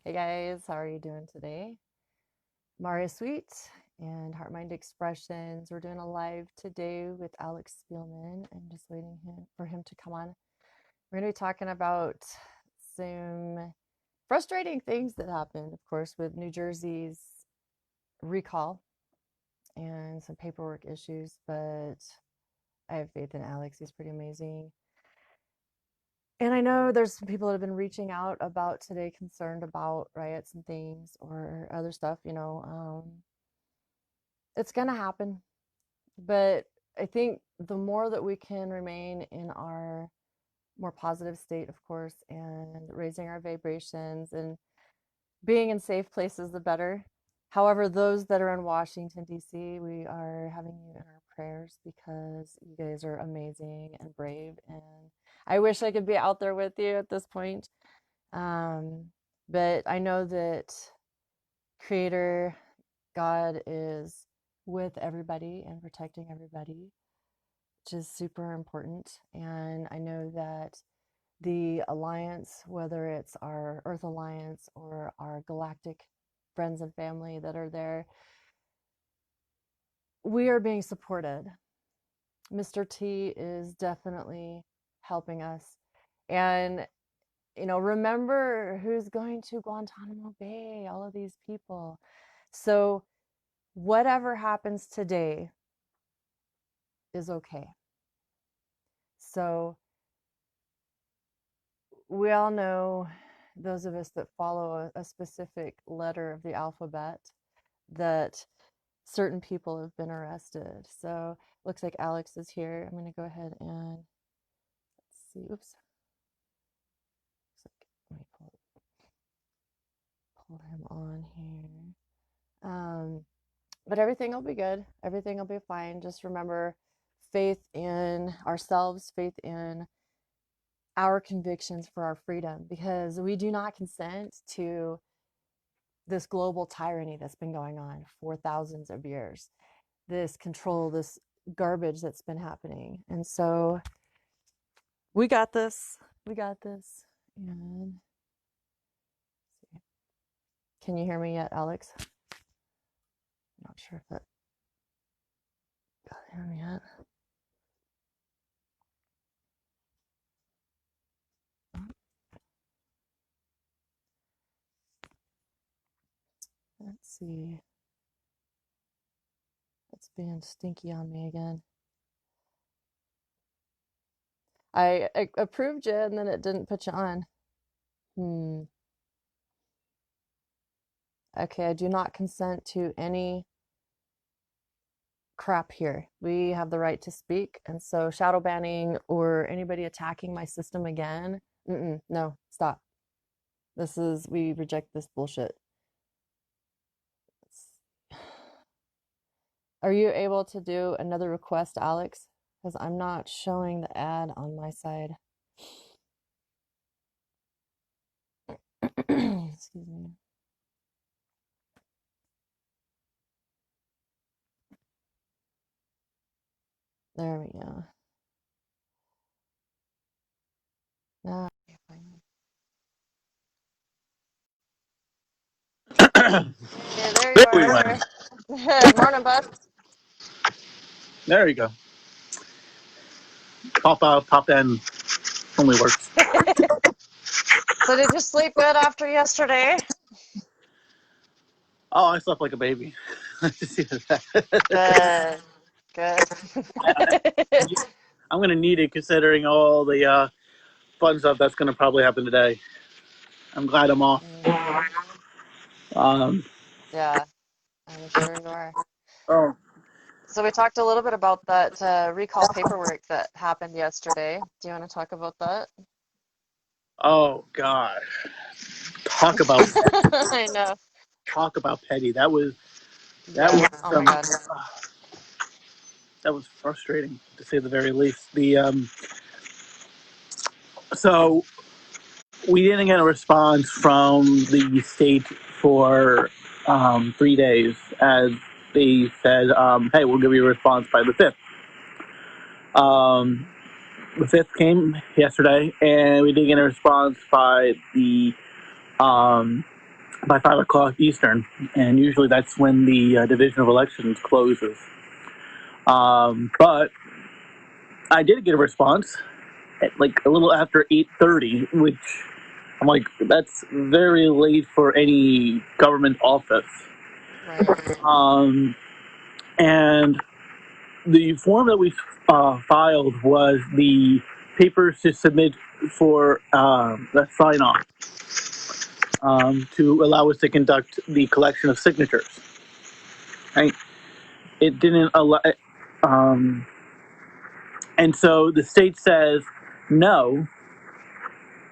Hey guys, how are you doing today? Amária Sweet and HeartMind Expressions. We're doing a live today with Alex Spielman. I'm just waiting for him to come on. We're going to be talking about some frustrating things that happened, of course, with New Jersey's recall and some paperwork issues, but I have faith in Alex. He's pretty amazing. And I know there's some people that have been reaching out about today, concerned about riots and things or other stuff, it's going to happen. But I think the more that we can remain in our more positive state, of course, and raising our vibrations and being in safe places, the better. However, those that are in Washington, D.C., we are having you in our prayers because you guys are amazing and brave. And I wish I could be out there with you at this point. But I know that Creator God is with everybody and protecting everybody, which is super important. And I know that the Alliance, whether it's our Earth Alliance or our galactic friends and family that are there, we are being supported. Mr. T is definitely helping us. And, remember who's going to Guantanamo Bay, all of these people. So whatever happens today is okay. So we all know, those of us that follow a specific letter of the alphabet, that certain people have been arrested. So looks like Alex is here. I'm going to go ahead and let's see. Oops. Let me pull him on here. But everything will be good. Everything will be fine. Just remember faith in ourselves, faith in our convictions for our freedom, because we do not consent to this global tyranny that's been going on for thousands of years, this control, this garbage that's been happening. And so we got this. We got this. And can you hear me yet, Alex? I'm not sure if that got him yet. Let's see. It's being stinky on me again. I approved you and then it didn't put you on. Okay, I do not consent to any crap here. We have the right to speak. And so shadow banning or anybody attacking my system again, no, stop. We reject this bullshit. Are you able to do another request, Alex? Because I'm not showing the ad on my side. Excuse me. There we go. Now I can find it. Hey, there you are. Morning, bud. There you go. Pop out, pop in. Only works. So did you sleep good after yesterday? Oh, I slept like a baby. Good. I'm going to need it considering all the fun stuff that's going to probably happen today. I'm glad I'm off. Yeah, I'm sure you are. Oh. So we talked a little bit about that recall paperwork that happened yesterday. Do you want to talk about that? Oh, God. Talk about I know. Talk about petty. That was Oh my God. that was frustrating, to say the very least. So we didn't get a response from the state for 3 days, as they said, hey, we'll give you a response by the 5th. The 5th came yesterday, and we didn't get a response by the by 5 o'clock Eastern, and usually that's when the Division of Elections closes. But I did get a response at like a little after 8:30, which I'm like, that's very late for any government office. Right. And the form that we filed was the papers to submit for the sign-off to allow us to conduct the collection of signatures. Right? It didn't allow, and so the state says, no,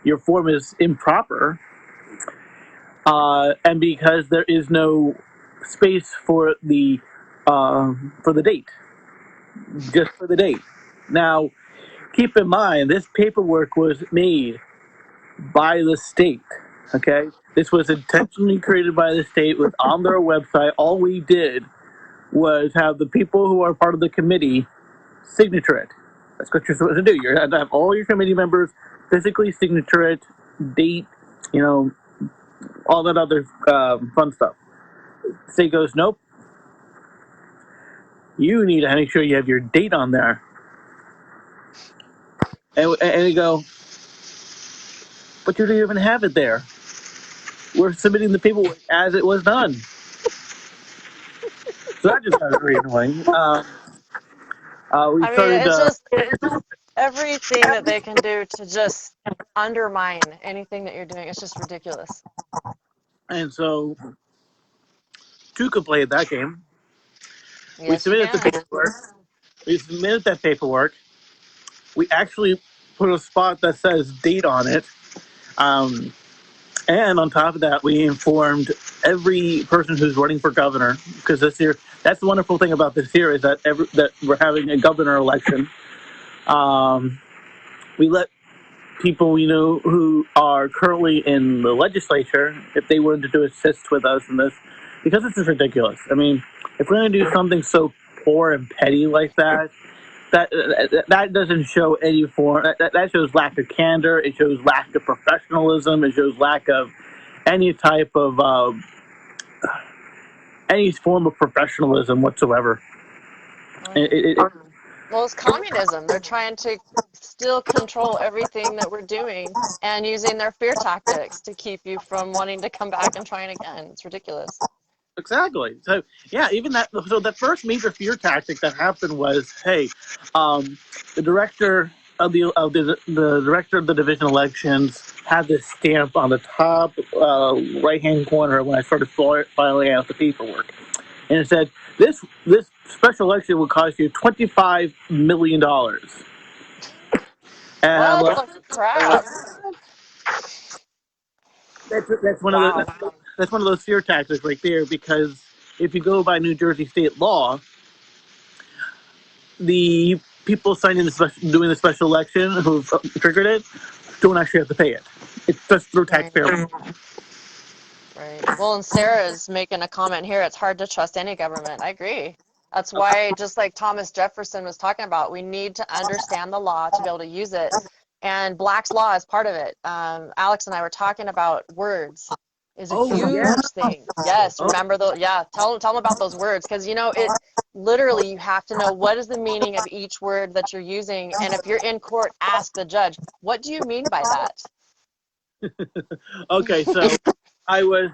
your form is improper, and because there is no space for the date, just for the date. Now, keep in mind, this paperwork was made by the state. Okay, this was intentionally created by the state. Was on their website. All we did was have the people who are part of the committee signature it. That's what you're supposed to do. You have to have all your committee members physically signature it, date, all that other fun stuff. The state goes, nope. You need to make sure you have your date on there. And they go, but you don't even have it there. We're submitting the paperwork as it was done. So that just got very annoying. It's just everything that they can do to just undermine anything that you're doing. It's just ridiculous. And so, two could play that game. Yes, you can. We submitted that paperwork. We actually put a spot that says date on it. And on top of that, we informed every person who's running for governor, because this year, that's the wonderful thing about this year, is that that we're having a governor election. We let people we know who are currently in the legislature, if they wanted to assist with us in this, because this is ridiculous. I mean, if we're going to do something so poor and petty like that, that doesn't show any form. That shows lack of candor. It shows lack of professionalism. It shows lack of any type of any form of professionalism whatsoever. Well, it's communism. They're trying to still control everything that we're doing and using their fear tactics to keep you from wanting to come back and trying again. It's ridiculous. Exactly. So yeah, even that. So the first major fear tactic that happened was, hey, the director of the director of the division elections had this stamp on the top right hand corner when I started filing out the paperwork, and it said this special election will cost you $25 million. And What the crap? That's one of that's one of those fear tactics right there, because if you go by New Jersey state law, the people signing doing the special election who've triggered it don't actually have to pay it. It's just through taxpayer. Right. Well, and Sarah's making a comment here. It's hard to trust any government. I agree. That's why, just like Thomas Jefferson was talking about, we need to understand the law to be able to use it. And Black's Law is part of it. Alex and I were talking about words is a huge thing. Yes, remember those? Yeah, tell them about those words, because it literally, you have to know what is the meaning of each word that you're using. And if you're in court, ask the judge, what do you mean by that? Okay, so I was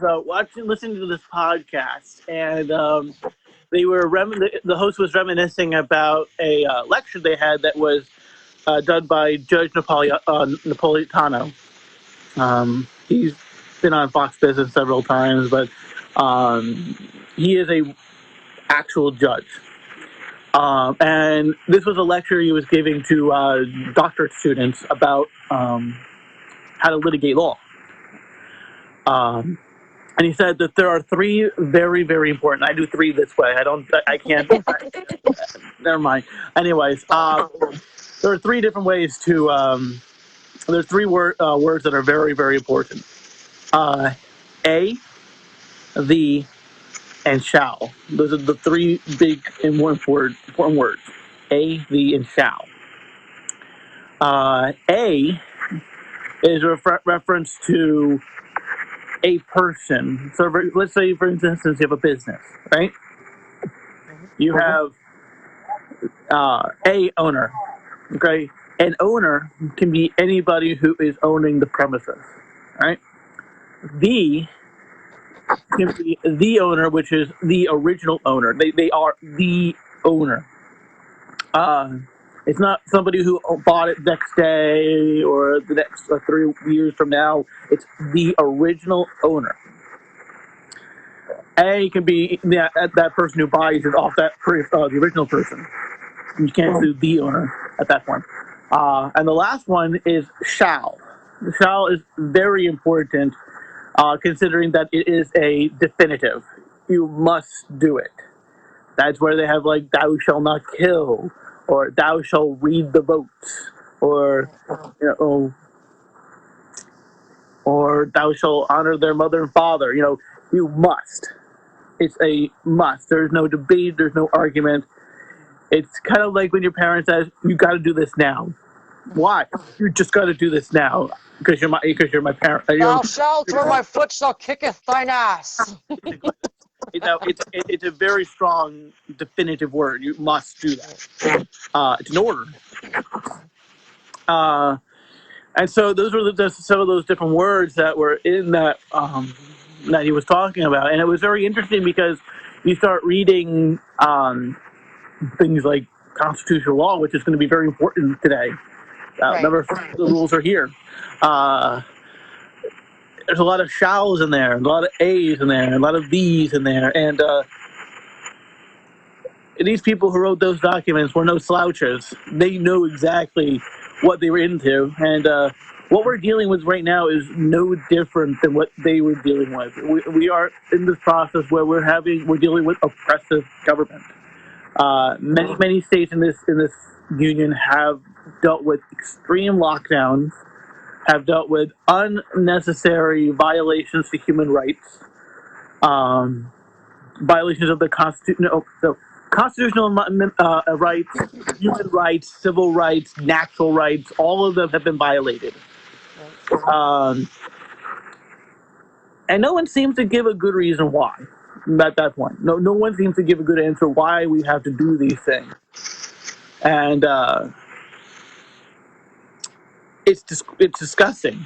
listening to this podcast, and they were the host was reminiscing about a lecture they had that was done by Judge Napolitano. He's been on Fox Business several times, but he is a actual judge. And this was a lecture he was giving to doctorate students about how to litigate law. And he said that there are three very, very important. I do three this way. I can't. Never mind. Anyways, there are three different ways to. There's three words that are very, very important. A, the, and shall. Those are the three big and more important words. A, the, and shall. A is a reference to a person. So let's say, for instance, you have a business, right? You have a owner, okay? An owner can be anybody who is owning the premises, right? The can be the owner, which is the original owner. They are the owner. It's not somebody who bought it next day or the next 3 years from now. It's the original owner. A can be that person who buys it off the original person. You can't sue the owner at that point. And the last one is shall. The shall is very important, considering that it is a definitive. You must do it. That's where they have like "thou shall not kill," or "thou shall read the votes," or or "thou shall honor their mother and father." You must. It's a must. There's no debate. There's no argument. It's kind of like when your parents says, "You got to do this now." Why? You just got to do this now because you're my parent. Thou shalt, or my foot shall kicketh thine ass. It's a very strong, definitive word. You must do that. It's an order. And so those were just some of those different words that were in that that he was talking about, and it was very interesting because you start reading things like constitutional law, which is going to be very important today. Remember, the rules are here. There's a lot of shalls in there, a lot of A's in there, a lot of B's in there, and these people who wrote those documents were no slouches. They know exactly what they were into, and what we're dealing with right now is no different than what they were dealing with. We are in this process where we're dealing with oppressive government. Many states in this union have dealt with extreme lockdowns, have dealt with unnecessary violations to human rights, violations of the constitutional rights, human rights, civil rights, natural rights. All of them have been violated. And no one seems to give a good reason why. At that point, no one seems to give a good answer why we have to do these things. And it's disgusting.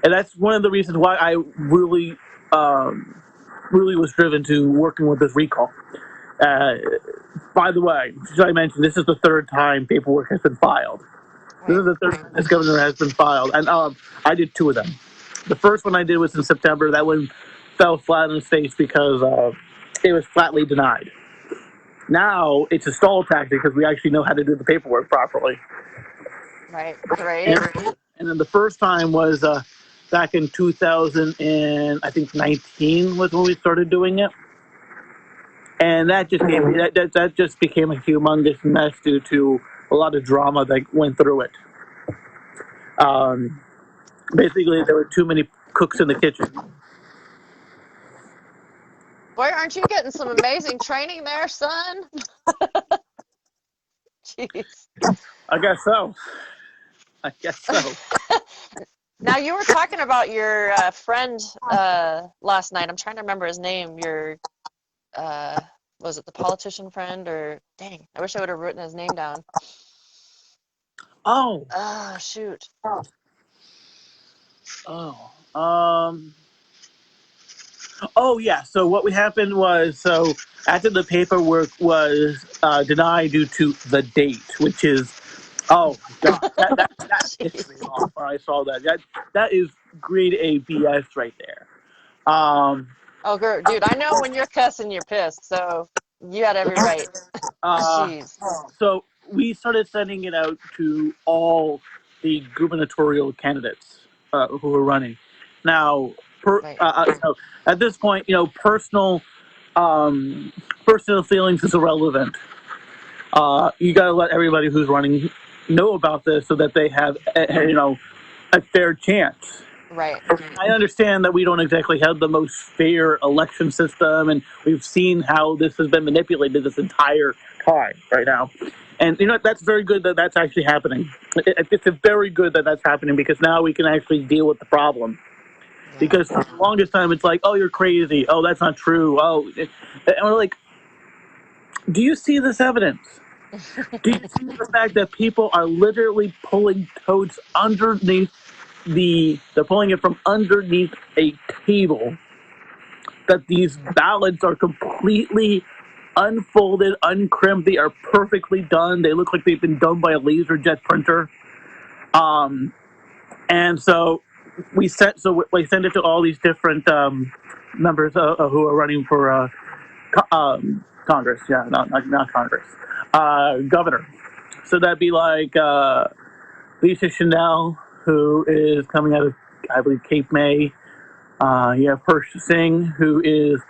And that's one of the reasons why I really was driven to working with this recall. By the way, as I mentioned, this is the third time paperwork has been filed. This is the third time this governor has been filed, and I did 2 of them. The first one I did was in September. That one fell flat on its face because it was flatly denied. Now it's a stall tactic because we actually know how to do the paperwork properly. Right. And then the first time was back in 2019 was when we started doing it. And that just that just became a humongous mess due to a lot of drama that went through it. Basically, there were too many cooks in the kitchen. Boy, aren't you getting some amazing training there, son? Jeez. I guess so. Now, you were talking about your friend last night. I'm trying to remember his name. Your, was it the politician friend or, dang, I wish I would have written his name down. Oh. Oh, shoot. Oh, yeah. So what happened was, after the paperwork was denied due to the date, which is, oh, God, that pissed me off when I saw that. That is grade A BS right there. Oh, dude, I know when you're cussing, you're pissed, so you had every right. Jeez. So we started sending it out to all the gubernatorial candidates who were running. Now, at this point, personal feelings is irrelevant. You got to let everybody who's running know about this so that they have, a fair chance. Right. I understand that we don't exactly have the most fair election system, and we've seen how this has been manipulated this entire time right now. And that's very good that that's actually happening. It's very good that that's happening because now we can actually deal with the problem. because for the longest time it's like, oh, you're crazy. Oh, that's not true. Oh, and we're like, do you see this evidence? Do you see the fact that people are literally pulling toads underneath they're pulling it from underneath a table, that these ballots are completely unfolded, uncrimped, they are perfectly done, they look like they've been done by a laser jet printer. And so we sent it to all these different members who are running for Congress. Yeah, not Congress. Governor. So that'd be like Lisa Chanel, who is coming out of, I believe, Cape May. You have Hersh Singh, who is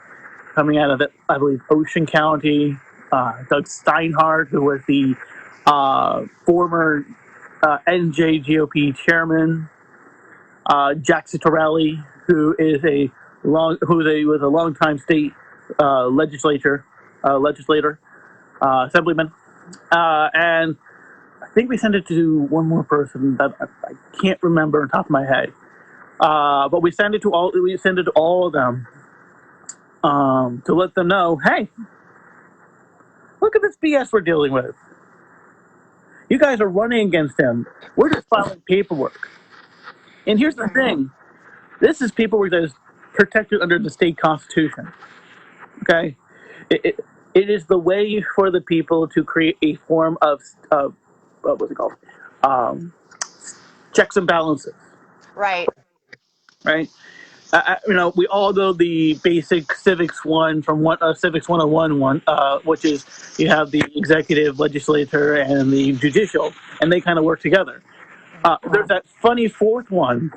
coming out of, I believe, Ocean County. Doug Steinhardt, who was the former NJ GOP chairman. Jack Citarelli, who was a longtime state legislator, assemblyman, and I think we sent it to one more person that I can't remember on top of my head. But we send it to all of them to let them know, hey, look at this BS we're dealing with. You guys are running against him. We're just filing paperwork. And here's the thing. This is paperwork that is protected under the state constitution. Okay? It is the way for the people to create a form of what's it called? Checks and balances. Right. Right? We all know the basic civics one from civics 101 which is you have the executive, legislature, and the judicial, and they kind of work together. There's that funny fourth one,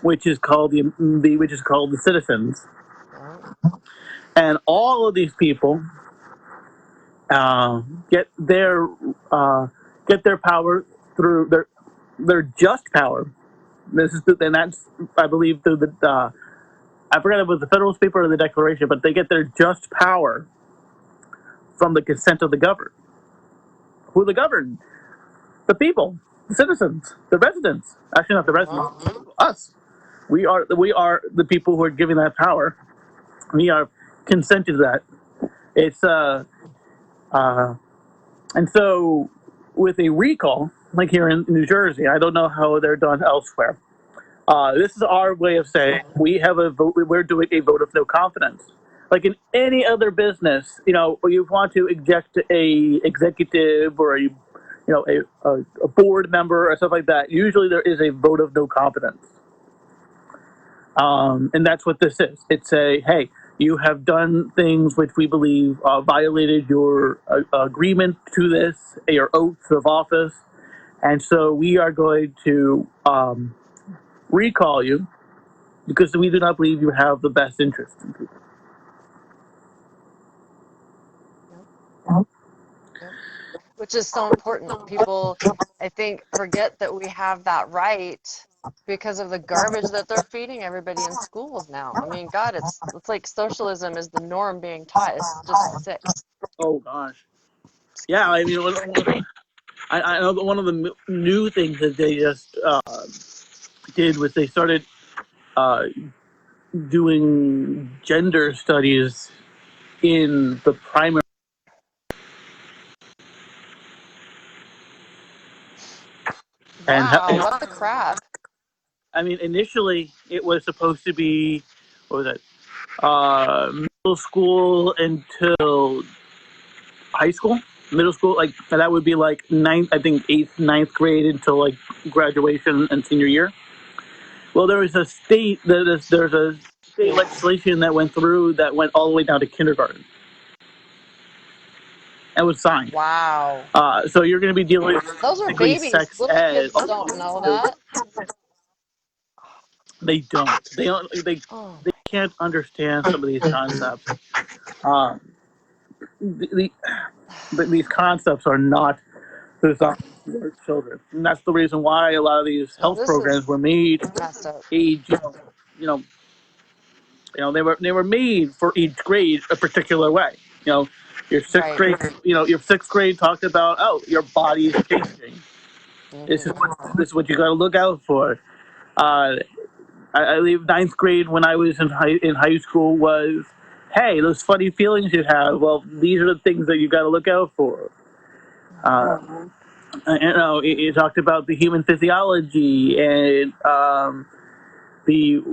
which is called the citizens, and all of these people get their power through their just power. And that's, I believe, through the I forgot if it was the Federalist Paper or the Declaration, but they get their just power from the consent of the governed. Who the governed? The people, the citizens, the residents. Actually, not the residents. Us. We are the people who are giving that power. We are consented to that. It's and so with a recall, like here in New Jersey, I don't know how they're done elsewhere. This is our way of saying we have a vote. We're doing a vote of no confidence. Like in any other business, you want to eject a executive or a board member or stuff like that. Usually there is a vote of no confidence, and that's what this is. It's hey, you have done things which we believe violated your agreement to this, your oath of office, and so we are going to recall you because we do not believe you have the best interest in people. Yep. Which is so important. People, I think, forget that we have that right because of the garbage that they're feeding everybody in schools now. I mean, God, it's like socialism is the norm being taught. It's just sick. Oh gosh, yeah. I mean, I know that one of the new things that they just did was they started doing gender studies in the primary. Wow, what the crap? I mean, initially it was supposed to be, what was it, middle school until high school. Middle school, like that would be like eighth, ninth grade until like graduation and senior year. Well, there's a state legislation that went through that went all the way down to kindergarten. That was signed. Wow. So you're going to be dealing with those are babies. Sex Little ed. kids don't know that. They don't. They can't understand some of these concepts. These concepts are not designed for children, and that's the reason why a lot of these health programs were made messed up. age. They were made for each grade a particular way. Your sixth grade. Your sixth grade talked about your body is changing. This is what you got to look out for. I believe ninth grade when I was in high school was, hey, those funny feelings you have. Well, these are the things that you got to look out for. It talked about the human physiology and the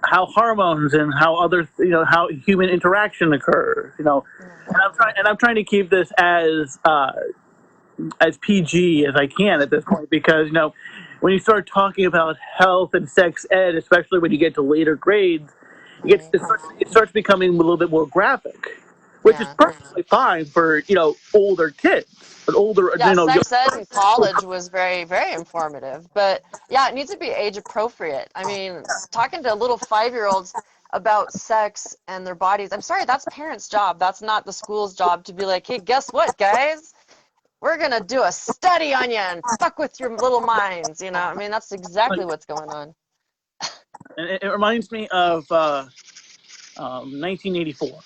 how hormones and how other how human interaction occurs. And I'm trying to keep this as PG as I can at this point because when you start talking about health and sex ed, especially when you get to later grades, it starts becoming a little bit more graphic, which is Yeah. perfectly fine for older kids, but older Yeah, sex ed in college was very, very informative. But yeah, it needs to be age appropriate. I mean, talking to little 5-year-olds about sex and their bodies, I'm sorry, that's parents' job. That's not the school's job to be like, hey, guess what, guys? We're gonna do a study on you and fuck with your little minds. I mean, that's exactly what's going on. And it reminds me of 1984.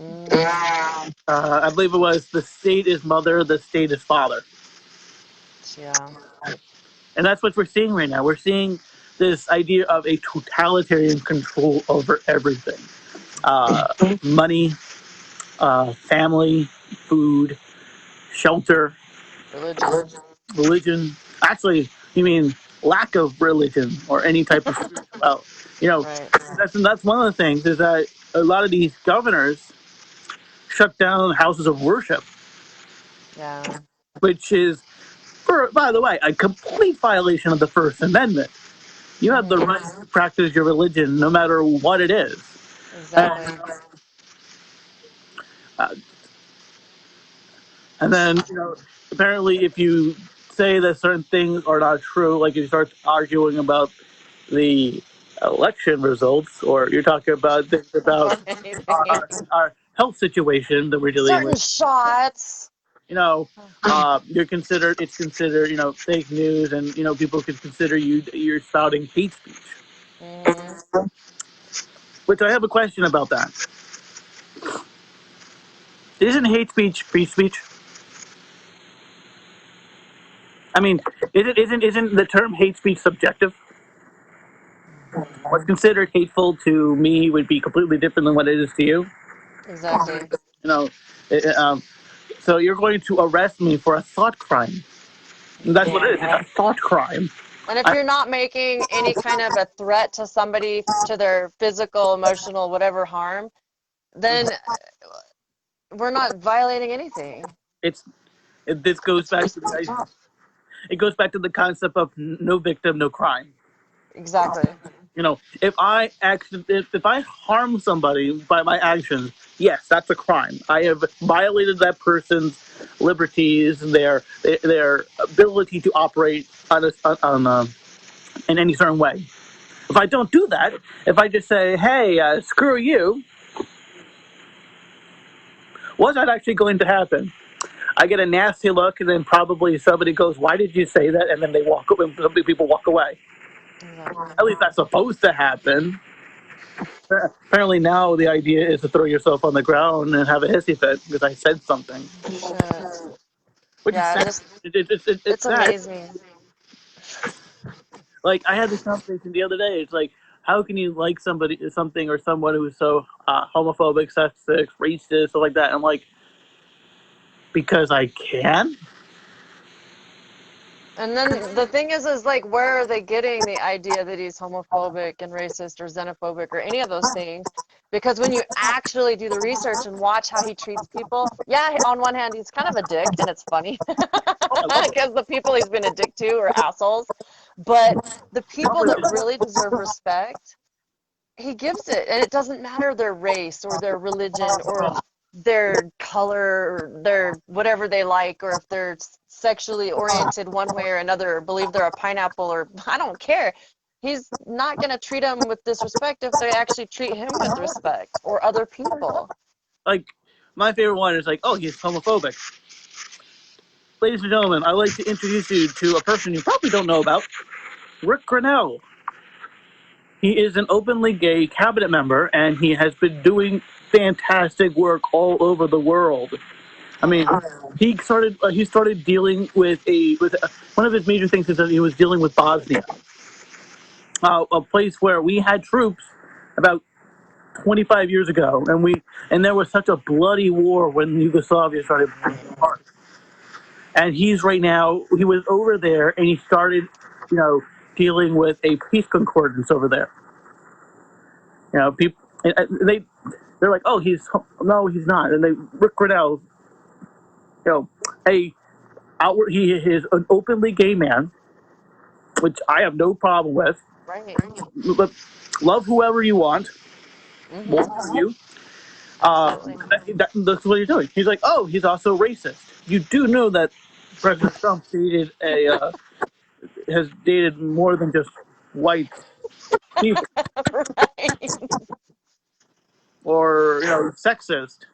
Mm, I believe it was the state is mother, the state is father. yeah. And that's what we're seeing right now. We're seeing this idea of a totalitarian control over everything. Money, family, food, shelter, Religion. religion. Actually, you mean lack of religion or any type of well, Right. that's one of the things is that a lot of these governors shut down houses of worship, Yeah. which is, by the way, a complete violation of the First Amendment. You have the Mm-hmm. right to practice your religion no matter what it is. Exactly. Uh, and then, apparently, if you say that certain things are not true, like you start arguing about the election results, or you're talking about things about Or anything. our health situation that we're dealing Certain with, shots. it's considered, fake news, and people can consider you're spouting hate speech. Mm-hmm. Which I have a question about that. Isn't hate speech free speech? I mean, isn't the term hate speech subjective? What's considered hateful to me would be completely different than what it is to you. Exactly. You know, it, um, so you're going to arrest me for a thought crime. And that's what it is. Yeah. It's a thought crime. And if I, you're not making any kind of a threat to somebody, to their physical, emotional, whatever harm, then we're not violating anything. it's this goes It's back free to speech. it goes back to the concept of no victim, no crime. Exactly. If I harm somebody by my actions, yes, that's a crime. I have violated that person's liberties, their ability to operate in any certain way. If I don't do that, if I just say, "Hey, screw you," what's that actually going to happen? I get a nasty look, and then probably somebody goes, "Why did you say that?" And then they walk away. Some people walk away. Exactly. At least that's supposed to happen. Apparently now the idea is to throw yourself on the ground and have a hissy fit because I said something, Shit. which is Yeah, sad. just It's it's sad. amazing. Like I had this conversation the other day. It's like, how can you like something, or someone who is so homophobic, sexist, racist, stuff like that? I'm like, because I can. And then the thing is like, where are they getting the idea that he's homophobic and racist or xenophobic or any of those things? Because when you actually do the research and watch how he treats people, yeah, on one hand, he's kind of a dick, and it's funny Oh, I love it. because the people he's been a dick to are assholes. But the people that really deserve respect, he gives it, and it doesn't matter their race or their religion or their color or their whatever they like, or if they're sexually oriented one way or another, or believe they're a pineapple, or I don't care. He's not going to treat them with disrespect if they actually treat him with respect, or other people. Like my favorite one is like, oh, he's homophobic. Ladies and gentlemen, I'd like to introduce you to a person you probably don't know about, Rick Grinnell. He is an openly gay cabinet member, and he has been doing fantastic work all over the world. I mean, he started dealing with one of his major things is that he was dealing with Bosnia. a place where we had troops about 25 years ago, and there was such a bloody war when Yugoslavia started falling apart. And he was over there, and he started, dealing with a peace concordance over there. People, they're like, oh, no, he's not. And Rick Grenell, a he is an openly gay man, which I have no problem with. Right. But love whoever you want, won't Mm-hmm. you? Absolutely. That's what you're doing. He's like, oh, he's also racist. You do know that President Trump has dated more than just white people, Right. or sexist.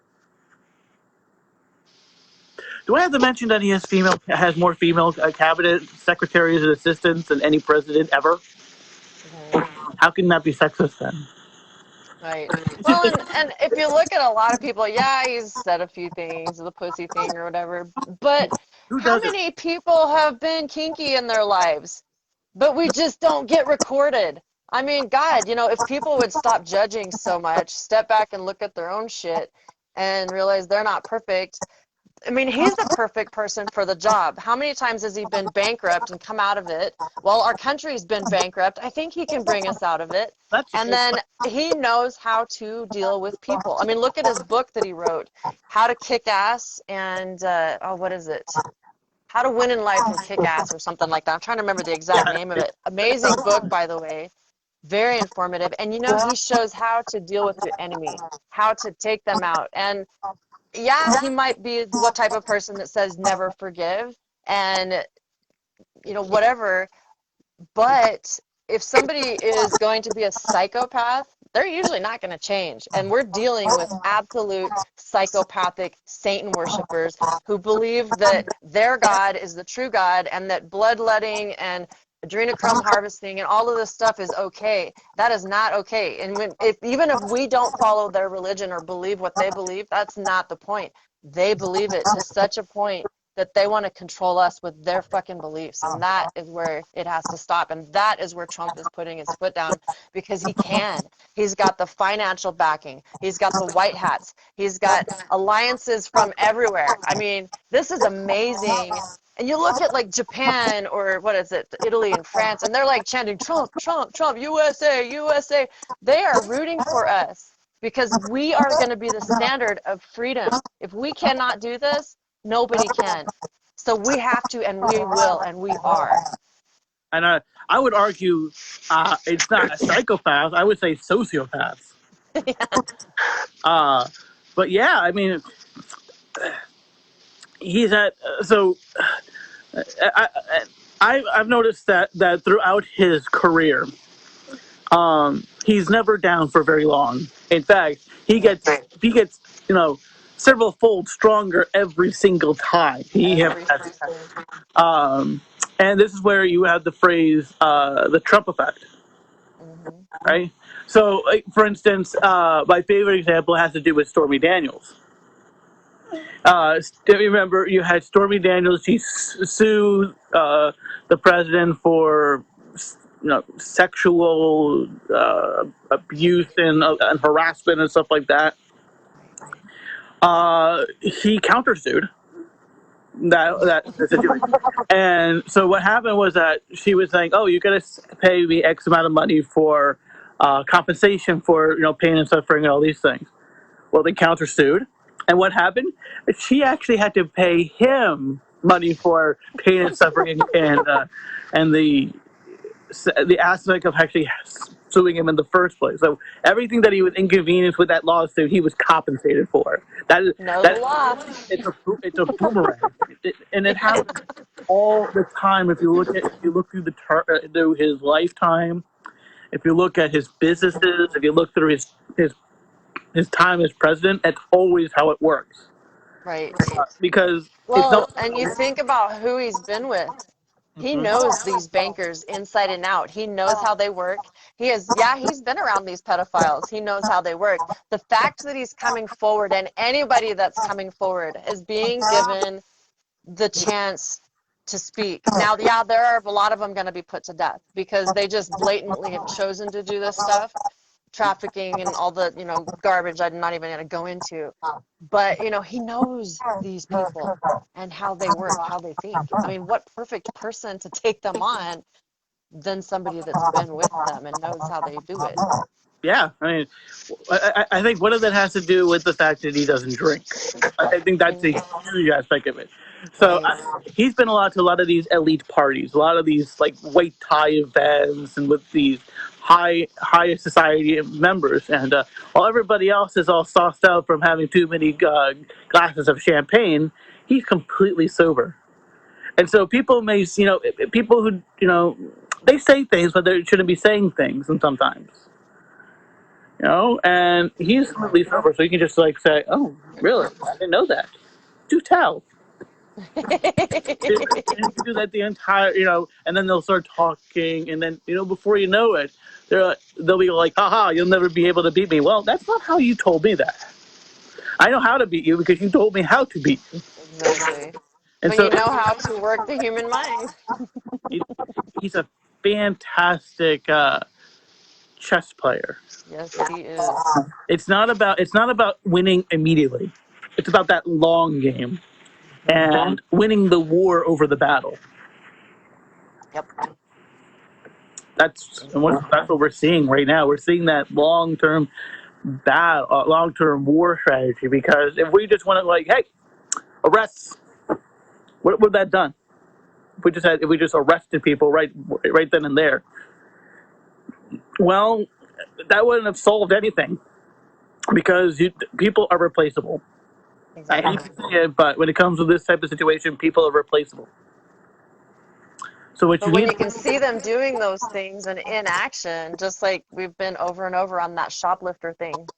Do I have to mention that he has more female cabinet secretaries and assistants than any president ever? Right. How can that be sexist then? Right. Well, and if you look at a lot of people, yeah, he's said a few things, the pussy thing or whatever, but Who how doesn't? many people have been kinky in their lives? But we just don't get recorded. I mean, God, if people would stop judging so much, step back and look at their own shit and realize they're not perfect. I mean, he's the perfect person for the job. How many times has he been bankrupt and come out of it? Well, our country's been bankrupt. I think he can bring us out of it. That's And then he knows how to deal with people. I mean, look at his book that he wrote, How to Kick Ass and, what is it? How to Win in Life and Kick Ass or something like that. I'm trying to remember the exact name of it. Amazing book, by the way. Very informative. And, he shows how to deal with your enemy, how to take them out. And yeah, he might be what type of person that says never forgive and, whatever. But if somebody is going to be a psychopath, they're usually not going to change. And we're dealing with absolute psychopathic Satan worshipers who believe that their God is the true God and that bloodletting and adrenochrome harvesting and all of this stuff is okay. That is not okay. And even if we don't follow their religion or believe what they believe, that's not the point. They believe it to such a point that they want to control us with their fucking beliefs. And that is where it has to stop. And that is where Trump is putting his foot down because he can. He's got the financial backing. He's got the white hats. He's got alliances from everywhere. I mean, this is amazing. And you look at like Japan or what is it, Italy and France, and they're like chanting Trump, Trump, Trump, USA, USA. They are rooting for us because we are going to be the standard of freedom. If we cannot do this, nobody can. So we have to, and we will, and we are. And I would argue it's not a psychopath. I would say sociopaths. Yeah. But yeah, I mean, he's at so. I've noticed that throughout his career, he's never down for very long. In fact, he gets several fold stronger every single time. Every single. And this is where you have the phrase the Trump effect, Mm-hmm. right? So, like, for instance, my favorite example has to do with Stormy Daniels. Remember, you had Stormy Daniels. She sued the president for sexual abuse and harassment and stuff like that. Right. He countersued that situation. And so what happened was that she was saying, "Oh, you got to pay me X amount of money for compensation for pain and suffering and all these things." Well, they countersued, and what happened? She actually had to pay him money for pain and suffering and the aspect of actually suing him in the first place. So everything that he was inconvenienced with that lawsuit, he was compensated for. Know the law. It's a boomerang, and it happens all the time. If you look through his lifetime, if you look at his businesses, if you look through his time as president, that's always how it works. Right. Because it's Well, not. and you think about who he's been with. He Mhm. knows these bankers inside and out. He knows how they work. He's been around these pedophiles. He knows how they work. The fact that he's coming forward and anybody that's coming forward is being given the chance to speak. Now, yeah, there are a lot of them going to be put to death because they just blatantly have chosen to do this stuff, trafficking and all the, garbage I'm not even going to go into. But, he knows these people and how they work, how they think. I mean, what perfect person to take them on than somebody that's been with them and knows how they do it. Yeah, I mean, I think one of that has to do with the fact that he doesn't drink. I think that's a huge aspect of it. So Right. he's been to a lot of these elite parties, a lot of these like white tie events, and with these high society members, and while everybody else is all sauced out from having too many glasses of champagne, he's completely sober. And so people may, people who, they say things, but they shouldn't be saying things, and sometimes. And he's completely sober, so you can just like say, "Oh, really? I didn't know that." Do tell. You do that the entire, and then they'll start talking, and then before you know it, they'll be like, "Haha, you'll never be able to beat me." Well, that's not how you told me that. I know how to beat you because you told me how to beat you. Exactly. And But so you know how to work the human mind. he's a fantastic chess player. Yes, he is. It's not about winning immediately. It's about that long game and winning the war over the battle. Yep. That's what we're seeing right now. We're seeing that long-term battle, long-term war strategy. Because if we just want to like, hey, arrests, what would that done? If we just arrested people right then and there, well, that wouldn't have solved anything because people are replaceable. I hate Exactly. to say it, but when it comes to this type of situation, people are replaceable. So what But you when need you can see them doing those things and in action, just like we've been over and over on that shoplifter thing.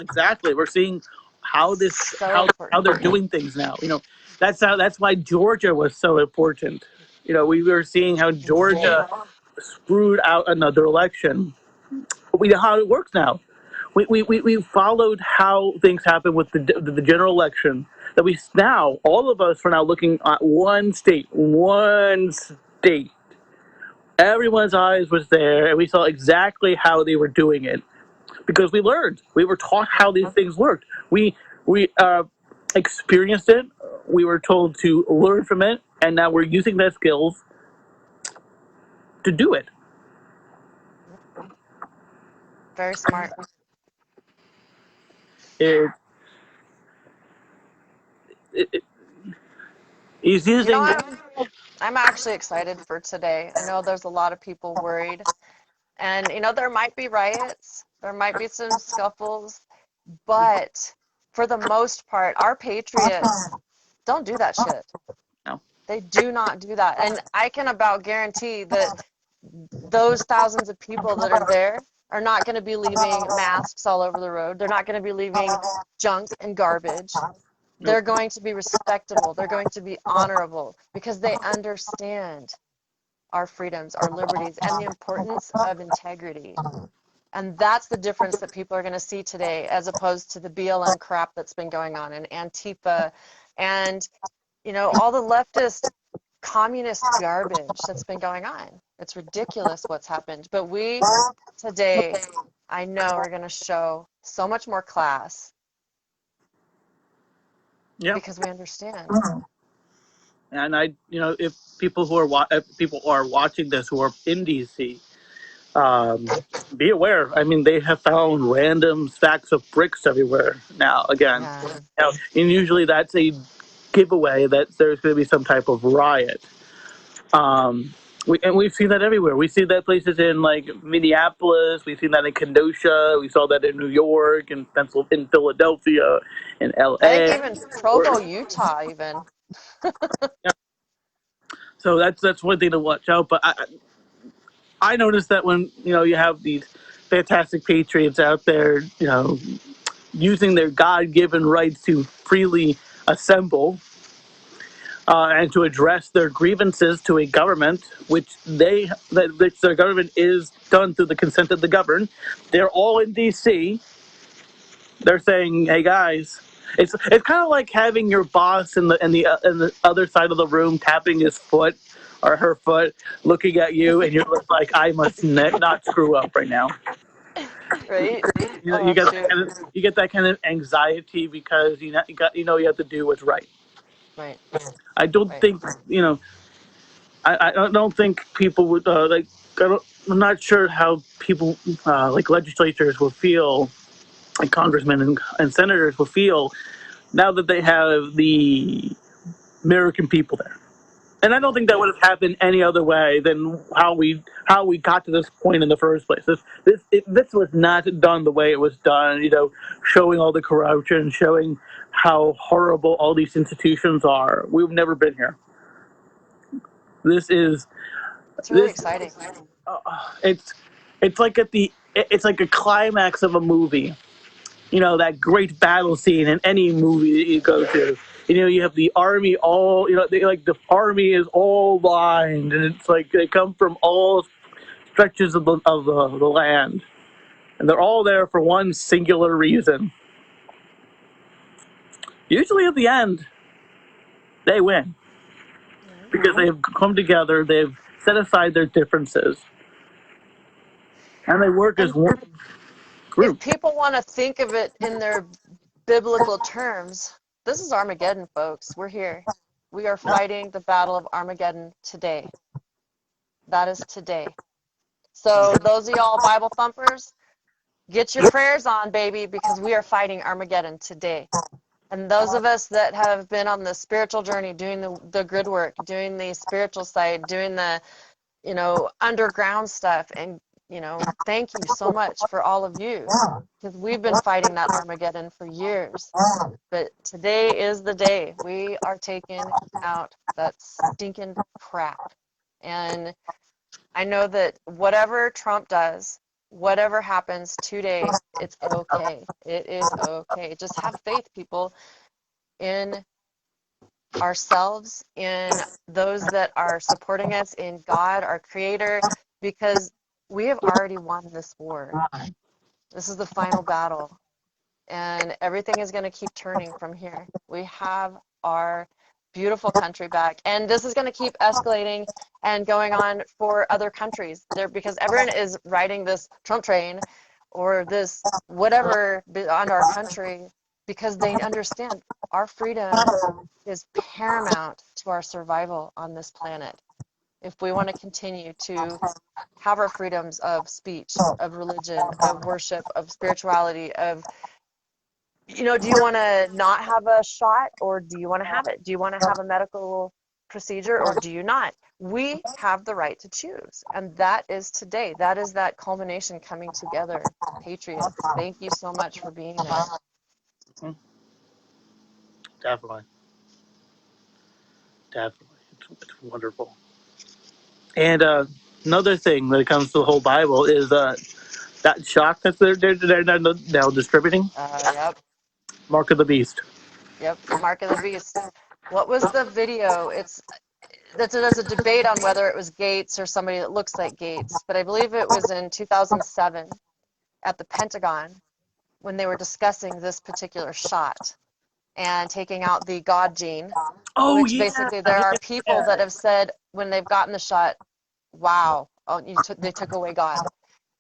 exactly, we're seeing So how important. they're doing things now. That's why Georgia was so important. We were seeing how Georgia screwed out another election. We know how it works now. We followed how things happen with the general election. That we now all of us are now looking at one state. Everyone's eyes was there, and we saw exactly how they were doing it because we learned. We were taught how these things worked. We experienced it. We were told to learn from it, and now we're using those skills to do it. Very smart. It, it he's You know, using. I'm actually excited for today. I know there's a lot of people worried, and there might be riots, there might be some scuffles, but for the most part, our patriots don't do that shit. No. They do not do that. And I can about guarantee that those thousands of people that are there are not going to be leaving masks all over the road. They're not going to be leaving junk and garbage. They're going to be respectable. They're going to be honorable because they understand our freedoms, our liberties, and the importance of integrity. And that's the difference that people are going to see today as opposed to the BLM crap that's been going on and Antifa and, all the leftist communist garbage that's been going on. It's ridiculous what's happened. But we today, I know, are going to show so much more class because we understand. And if people are watching this who are in DC, be aware. I mean, they have found random stacks of bricks everywhere now. Again, Yeah. and usually that's a giveaway that there's going to be some type of riot. We've seen that everywhere. We see that places in like Minneapolis. We've seen that in Kenosha. We saw that in New York, in Philadelphia, in I think LA. even Provo, Utah, even. Yeah. So that's one thing to watch out. But I noticed that when you have these fantastic patriots out there, using their God-given rights to freely assemble and to address their grievances to a government, which their government is done through the consent of the governed. They're all in D.C. They're saying, "Hey guys, It's kind of like having your boss in the other side of the room tapping his foot or her foot, looking at you, and you're like, I must not screw up right now. Right? You know, Oh, shoot. you get that kind of anxiety because you have to do what's right. Right. I don't Right. think I don't think people would like. I'm not sure how people like legislators will feel, like congressmen and senators will feel now that they have the American people there. And I don't think that would have happened any other way than how we got to this point in the first place. This was not done the way it was done. Showing all the corruption, showing how horrible all these institutions are. We've never been here. This is It's really this. exciting. It's it's like a climax of a movie. That great battle scene in any movie that you go to. You have the army all, the army is all lined, and it's like they come from all stretches of the land, and they're all there for one singular reason. Usually at the end, they win Right. because they've come together, they've set aside their differences, and they work as And one if group. people want to think of it in their biblical terms, this is Armageddon, folks. We're here. We are fighting the battle of Armageddon today. That is today. So those of y'all Bible thumpers, get your prayers on, baby, because we are fighting Armageddon today. And those of us that have been on the spiritual journey, doing the grid work, doing the spiritual side, doing the, underground stuff, and, thank you so much for all of you, because we've been fighting that Armageddon for years. But today is the day we are taking out that stinking crap. And I know that whatever Trump does, whatever happens today, it's okay. It is okay. Just have faith, people, in ourselves, in those that are supporting us, in God, our creator, because we have already won this war. This is the final battle, and everything is going to keep turning from here. We have our beautiful country back, and this is going to keep escalating and going on for other countries there, because everyone is riding this Trump train or this whatever on our country, because they understand our freedom is paramount to our survival on this planet. If we want to continue to have our freedoms of speech, of religion, of worship, of spirituality, of, do you want to not have a shot, or do you want to have it? Do you want to have a medical procedure, or do you not? We have the right to choose. And that is today. That is that culmination coming together. Patriots, thank you so much for being there. Definitely. Definitely. It's wonderful. And another thing when it comes to the whole Bible is that shock that they're now distributing. Yep. Mark of the Beast. Yep. Mark of the Beast. What was the video? There's a debate on whether it was Gates or somebody that looks like Gates, but I believe it was in 2007 at the Pentagon when they were discussing this particular shot and taking out the God gene, Oh which yeah, basically there are people that have said when they've gotten the shot, wow, oh, they took away God.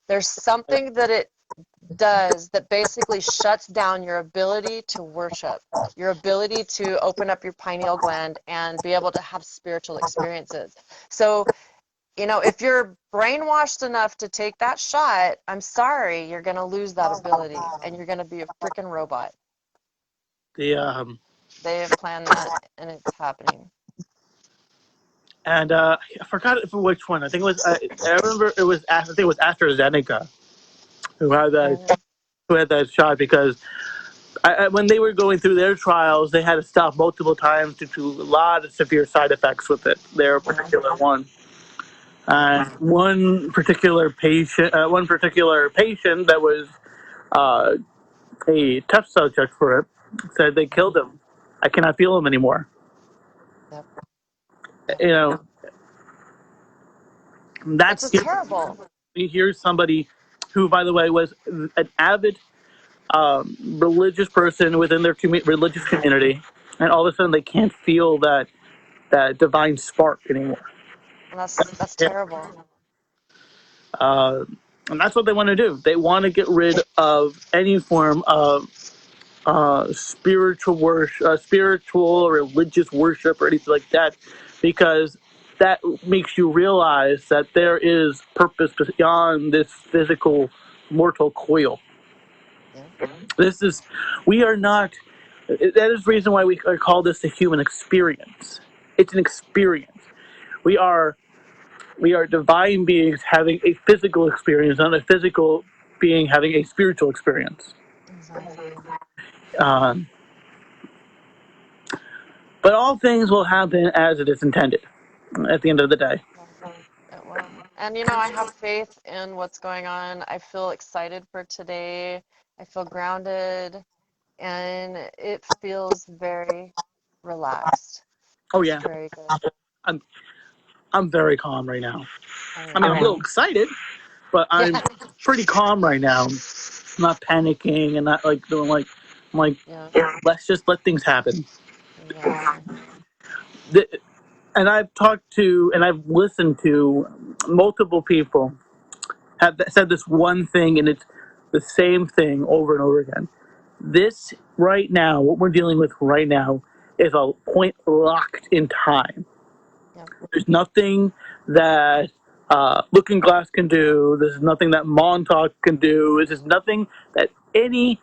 There's something that it does that basically shuts down your ability to worship, your ability to open up your pineal gland and be able to have spiritual experiences. So, if you're brainwashed enough to take that shot, I'm sorry, you're going to lose that ability and you're going to be a freaking robot. the They have planned that, and it's happening. and I forgot for which one. I think it was. I remember it was. I think it was AstraZeneca who had that shot because when they were going through their trials, they had to stop multiple times due to a lot of severe side effects with it. Their particular one. One particular patient that was uh, a test subject for it said they killed him. I cannot feel him anymore. Yep. You know, It's that's just terrible. here's somebody who, by the way, was an avid religious person within their religious community, and all of a sudden they can't feel that divine spark anymore. And that's terrible. Uh, and that's what they want to do. They want to get rid of any form of spiritual worship, spiritual or religious worship, or anything like that, because that makes you realize that there is purpose beyond this physical mortal coil. Yeah. This is, we are not. That is the reason why we call this the human experience. It's an experience. We are divine beings having a physical experience, not a physical being having a spiritual experience. Exactly. Um, but all things will happen as it is intended at the end of the day. Well, it will. And I have faith in what's going on. I feel excited for today. I feel grounded, and it feels very relaxed. Oh It's yeah, very good. I'm I'm very calm right now. Oh I mean, yeah. I'm a little excited, but I'm Yeah. pretty calm right now. I'm not panicking and not like doing like I'm like, Yeah. let's just let things happen. Exactly. And I've talked to and I've listened to multiple people have said this one thing, and it's the same thing over and over again. This right now, what we're dealing with right now, is a point locked in time. Yep. There's nothing that Looking Glass can do. There's nothing that Montauk can do. There's nothing that any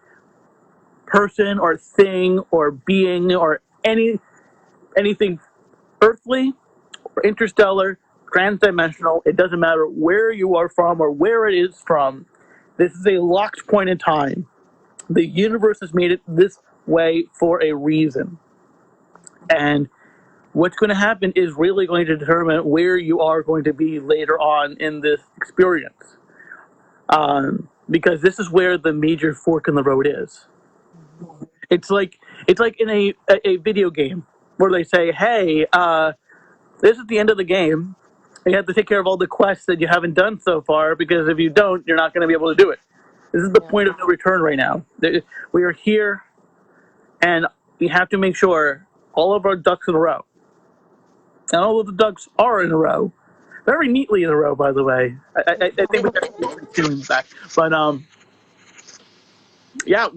person or thing or being or anything earthly or interstellar, transdimensional. It doesn't matter where you are from or where it is from. This is a locked point in time. The universe has made it this way for a reason. And what's going to happen is really going to determine where you are going to be later on in this experience. Because this is where the major fork in the road is. Mm-hmm. It's like in a video game where they say, "Hey, this is the end of the game. You have to take care of all the quests that you haven't done so far, because if you don't, you're not going to be able to do it. This is the Yep. point of no return right now. We are here, and we have to make sure all of our ducks in a row. And all of the ducks are in a row, very neatly in a row, by the way. I think we got doing that, but yeah,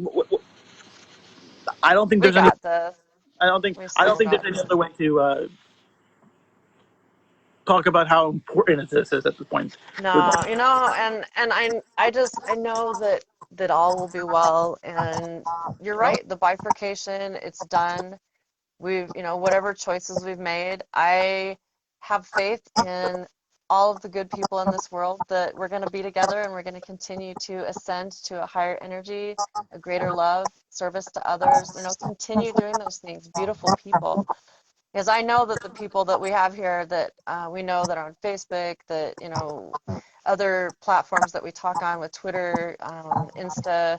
I don't think We there's any. got this. We I don't so think there's got any this. other way to talk about how important this is at this point. No, and I know that all will be well. And you're right, the bifurcation, it's done. We've, whatever choices we've made, I have faith in all of the good people in this world that we're going to be together, and we're going to continue to ascend to a higher energy, a greater love, service to others, continue doing those things, beautiful people. Because I know that the people that we have here that we know that are on Facebook, that, other platforms that we talk on with Twitter, Insta,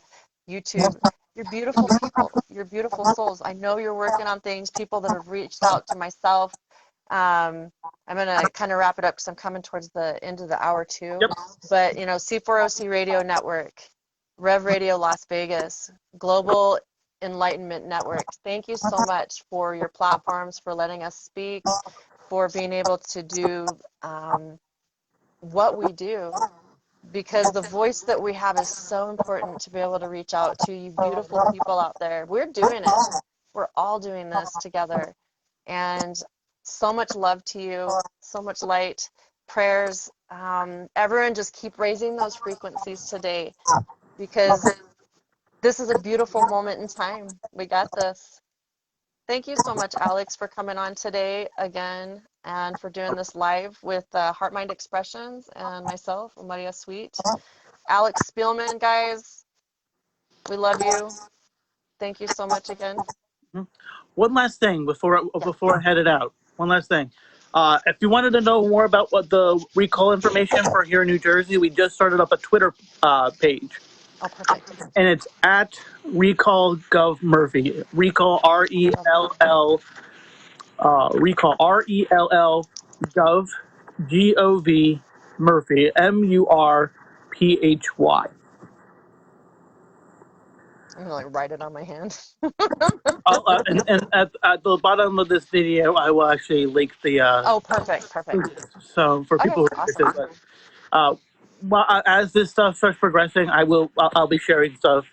YouTube, you're beautiful people. You're beautiful souls. I know you're working on things, people that have reached out to myself. I'm going to kind of wrap it up because I'm coming towards the end of the hour too. Yep. But, C4OC Radio Network, Rev Radio Las Vegas, Global Enlightenment Network. Thank you so much for your platforms, for letting us speak, for being able to do what we do, because the voice that we have is so important to be able to reach out to you beautiful people out there. We're doing it. We're all doing this together. And so much love to you, so much light, prayers. Everyone just keep raising those frequencies today, because this is a beautiful moment in time. We got this. Thank you so much, Alex, for coming on today again, and for doing this live with Heart Mind Expressions and myself, Amária Sweet. Alex Spielman, guys, we love you. Thank you so much again. One last thing Yeah. before I head it out. One last thing. If you wanted to know more about what the recall information for here in New Jersey, we just started up a Twitter page, Oh, perfect. and it's at Recall Gov Murphy. Recall Recall Gov GOV Murphy MURPHY. I'm gonna like write it on my hand. And at the bottom of this video, I will actually link the. Oh, perfect. So for Okay, people who are awesome. interested, as this stuff starts progressing, I'll be sharing stuff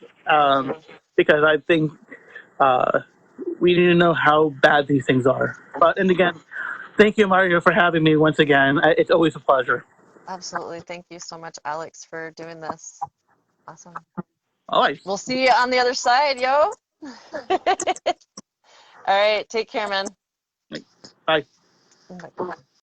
because I think we need to know how bad these things are. And again, thank you, Mario, for having me once again. It's always a pleasure. Absolutely. Thank you so much, Alex, for doing this. Awesome. All right. We'll see you on the other side, yo. All right. Take care, man. Bye. Bye.